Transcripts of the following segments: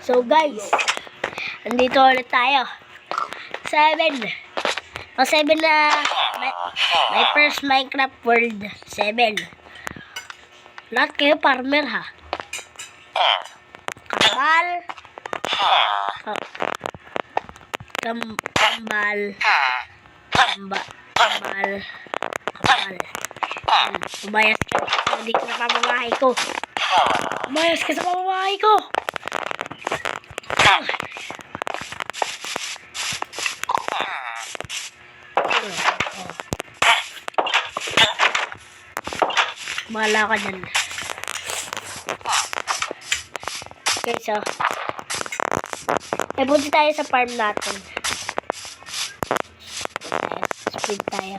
So guys, andito ulit tayo. 7 na my first Minecraft world. 7. Lahat kayo farmer ha. Kambal. Kambal. Umayas ka. Hindi ko na pamamahay ko. Umayas ka sa pamamahay ko. Bahala ka dyan. Okay, so punta tayo sa farm natin. Speed tayo.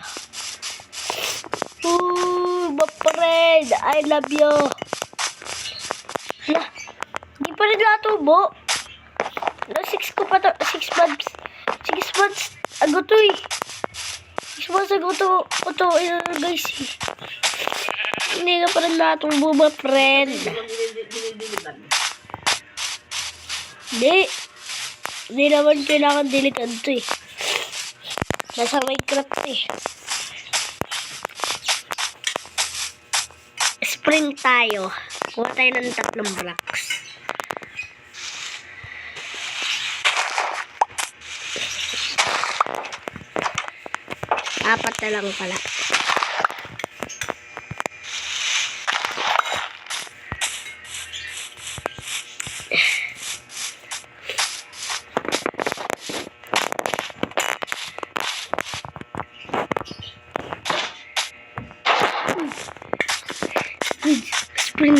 Bapred! I love you! Hala, hindi pa rin natubo. 6 ko pa to. 6 months. 6 months ago to eh. 6 months ago to. Guys eh. Hindi ka pa rin natubo ba, friend? Hindi naman kailangan diligan to eh. Nasa Minecraft eh. Spring tayo. Kuha tayo ng 3 blocks. Apat na lang pala. Spring.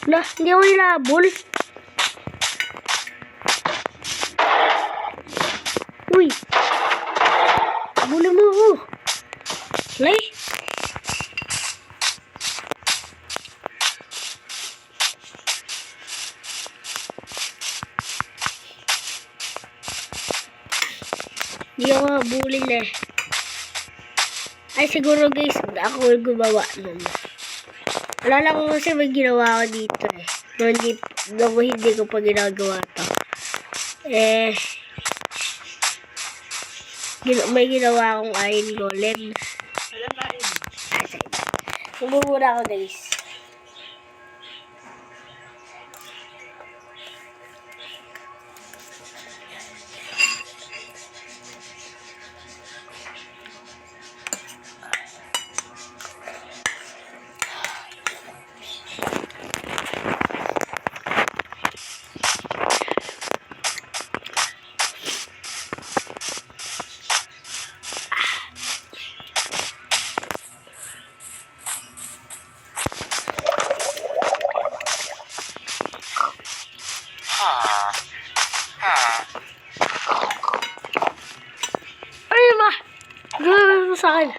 Lah, hindi ako nilabol. Uy. Bulin mo ako. Lay. Hindi ako bulin eh. Ay, siguro guys, ako gumawa nun. Alala ko kasi may ginawa ko dito eh. Nung hindi ko pa ginagawa to. May ginawa akong iron golem. Sumumura ako guys. Ay, ma! Gawin mo sa akin.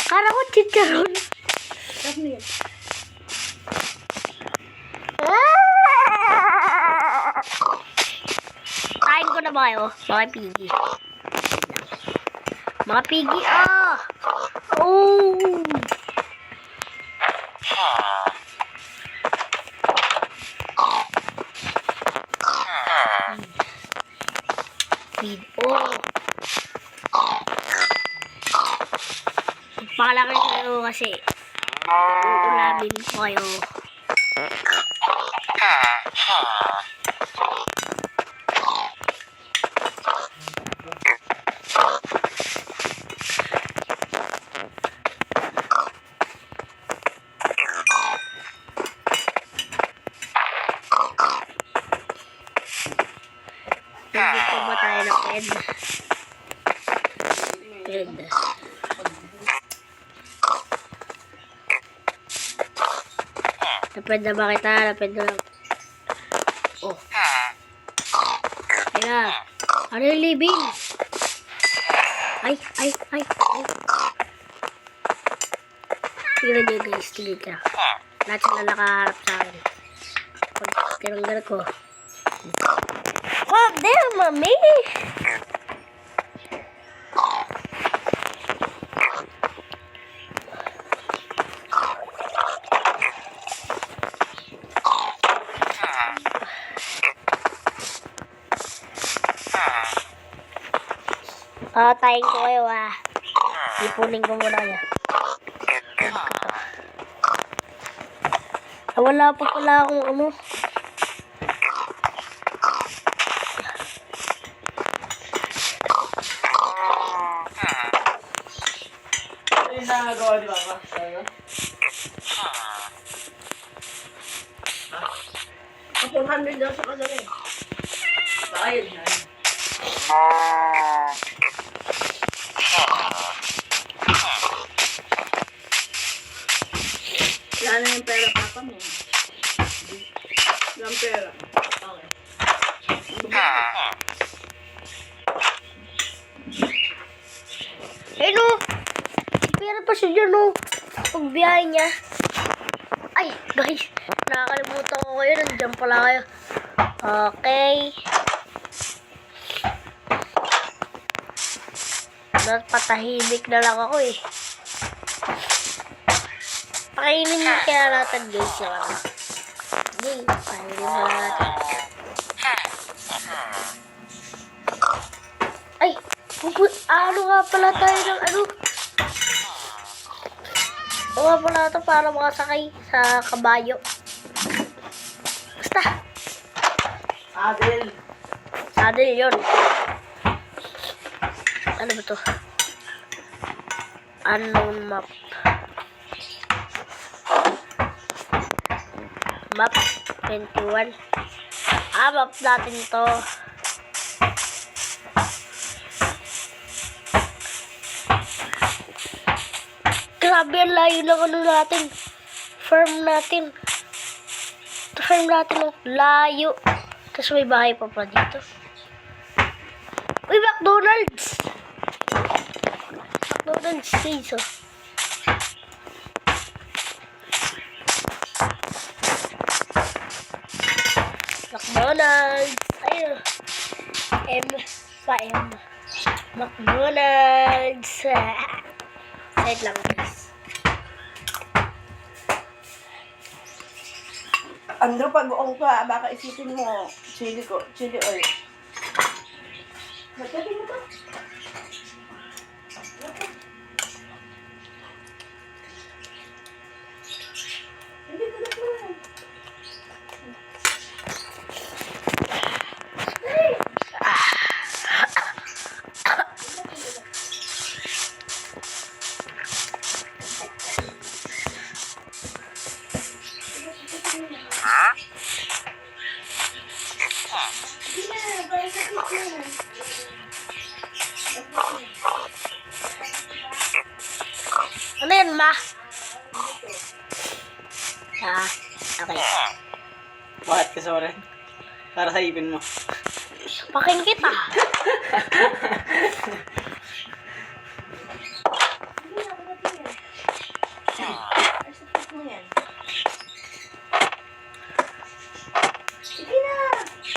Kala ko chicharon. Kain ko na ba kayo? Mga pigi. Mga pigi, ah! Oh! Pakalaki kayo kasi uulamin ko kayo. Dito ba tayo ng bed? Naped na ba kita? Naped na lang. Oh. Kaya. Ano yung living? Ay. Tignan nyo guys. Tignan ka. Lahat sila nakaharap sa akin. Pag tinanggal ko. Oh, damn, mommy! Patayin ko kayo Ipunin ko muna kayo. Wala pa pala akong ano. Ano yung nangagawa di ba? Ang 400 daw sa kadali. Bayad na. Wala na yung pera papa mo. Walang pera. Okay. No. Pera pa siya dyan, no. Pagbiyahe niya. Ay, guys. Nakakalimutan ko kayo. Nandiyan pala kayo. Okay. Patahimik na lang ako Pakainin mo kaya natin, guys. Okay, pakainin mo natin. Ay, ano nga pala tayo ng ano? Ano nga pala ito para makasakay sa kabayo. Basta. Adel. Saddle yun. Ano ba ito? Unknown map. Map 21. Map natin to. Grabe ang layo ng ano natin. Farm natin. Farm natin layo. Tapos may bahay pa dito. Uy, McDonald's! McDonald's, guys, McDonald's! Ayun. M pa M. McDonald's! Side lang, guys. Andrew, pag uong ka, baka isipin mo, chili oil. Magkabin mo to. Hindi ko na po. Ano yan, ma? Okay. Bakit ka sorry? Para sa ipin mo. Pakin kita.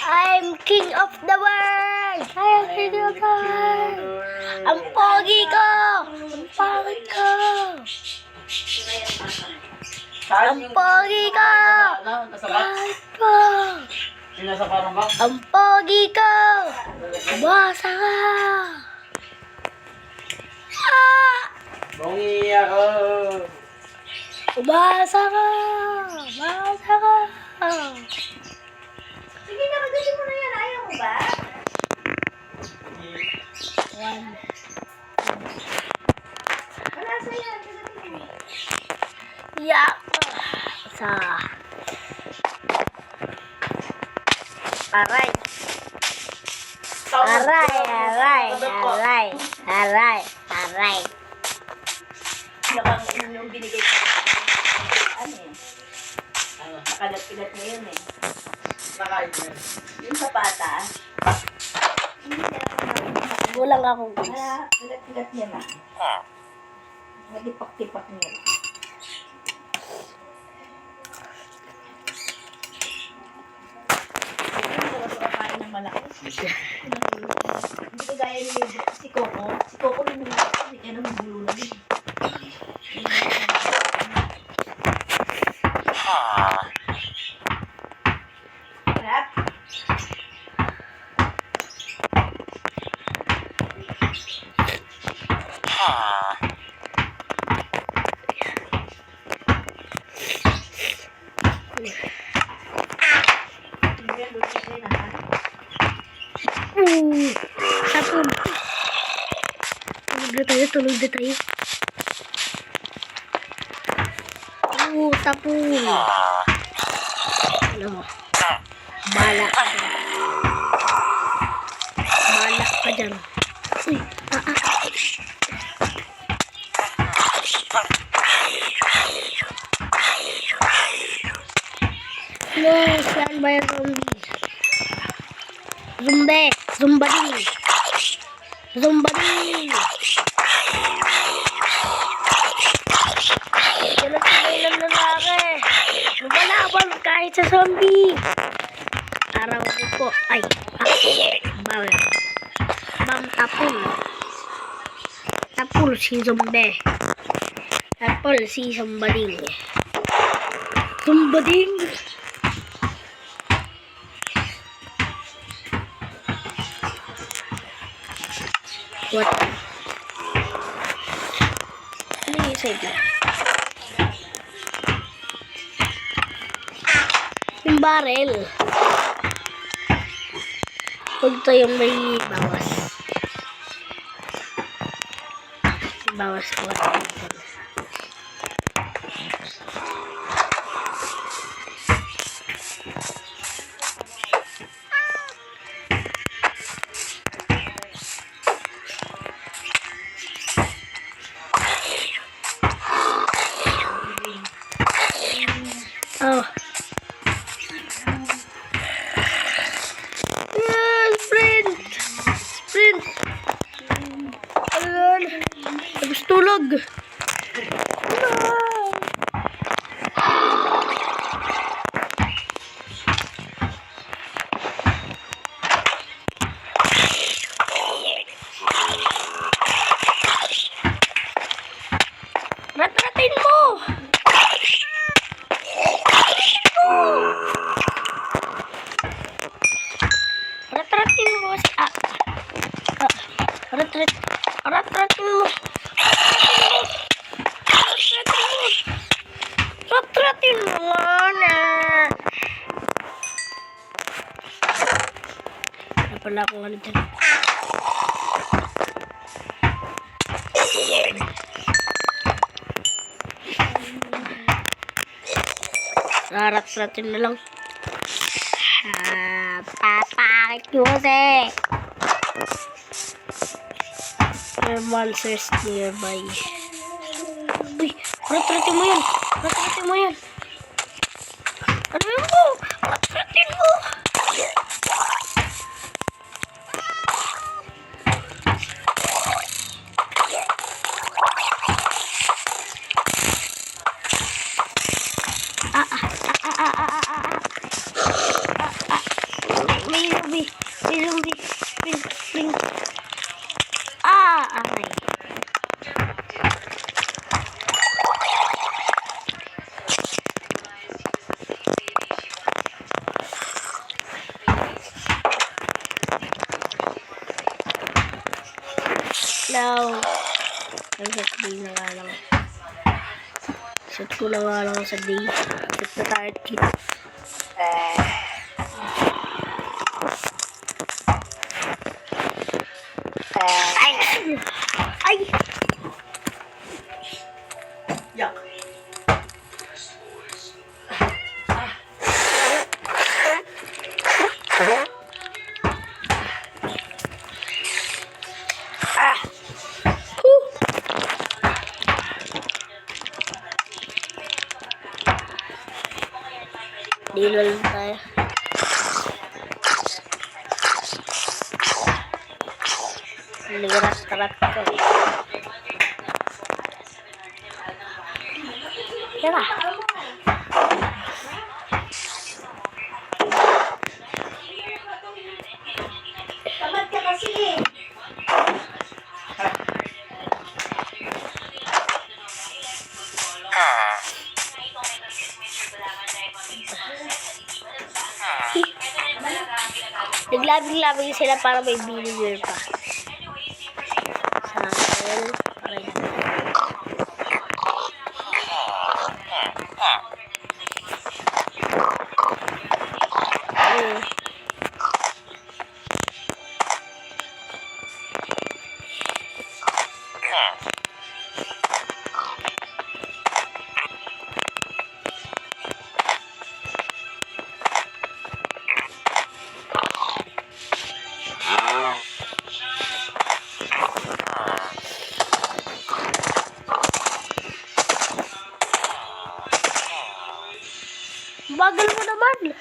I'm king of the world! I'm king of the world! Ang pogi ko! Ang pangit ko! Ang pogi ko! Pangit ko! Yung nasa parang ba? Ang pogi ko! Basa ka! Bongi ako! Basa ka! Basa ka! Sige na, magaling mo na yan. Ayaw mo ba? One. Wala sa'yo. Magaling mo. Yeah. Isa. Aray. Aray, aray, aray, aray, aray. Nakang yung binigay ko. Ano eh? Ano? Nakalat-pilat na yun eh. Nakain mo. Yung sa pata. Hindi na naman. Gulang akong guys. Nakalat-pilat niya na. Nadipak-tipak niya. Kakain ng malaki. Hindi ka gaya ni si Coco. Si Coco rin naman. Hindi ka naman gulo na rin. Harap. tulog na tayo. Tapos. Ano mo? Bala ka dyan. Bala ka dyan. Uy, No, saan ba yung zombie? Zumbading. Ganun sabay ng lalaki. Lumalaban kahit sa zombie. Araw ko po. Ay, bawal. Bam tapul. Tapul si zombie. Tapul si zumbading. What? Ano yung side lang? Yung barrel. Huwag to yung may bawas. May bawas ko. Oh. Sprint. Ayan. Tapos tulog. Ratratin mo! Ratratin mo kasi ratratin mo. Ratratin mo na. Ano pala akong ano dyan? Ratratin na lang. Papakit ko kasi. There are monsters nearby. Uy, ratratin mo yan. Ano yun mo? Ratratin mo. May zombie. Spring. Ay. Now, set day na nga lang. Set ko na nga lang sa day. Set na tayo dito. Ay! Yak. Dilo lang tayo. Ligarat ko. Kaya Tamad ka kasi eh. Naglabing-labing sila para may vinegar pa. Sa akin, para yun. Bagal mo naman.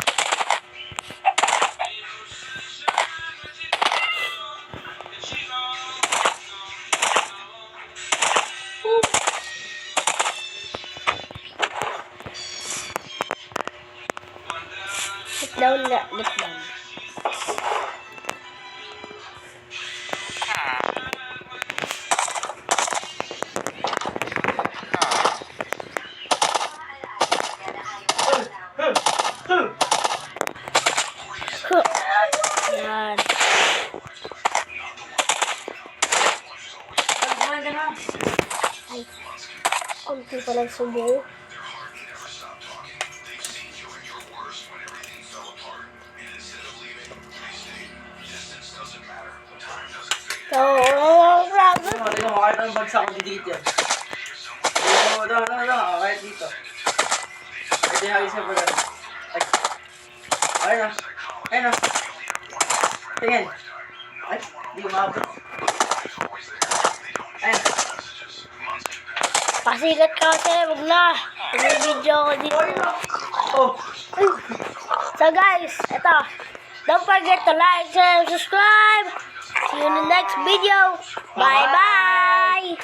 Sit down na. Sit down. Yan. Kumain ka na. Ay. Kunti pa lang subo. So, grabe. Tingnan mo, kahit ang bagsak ko didikit yan. Tingnan mo, daw, kahit dito. Kahit yung hagis na pagkat. Ay. Ayun na. Ayun na. Tingin. Ay, di umabot. Ayun. Pasikat ka kasi, wag na. May video ako dito. Oh. So guys, ito. Don't forget to like, share, and subscribe. See you in the next video. Bye-bye.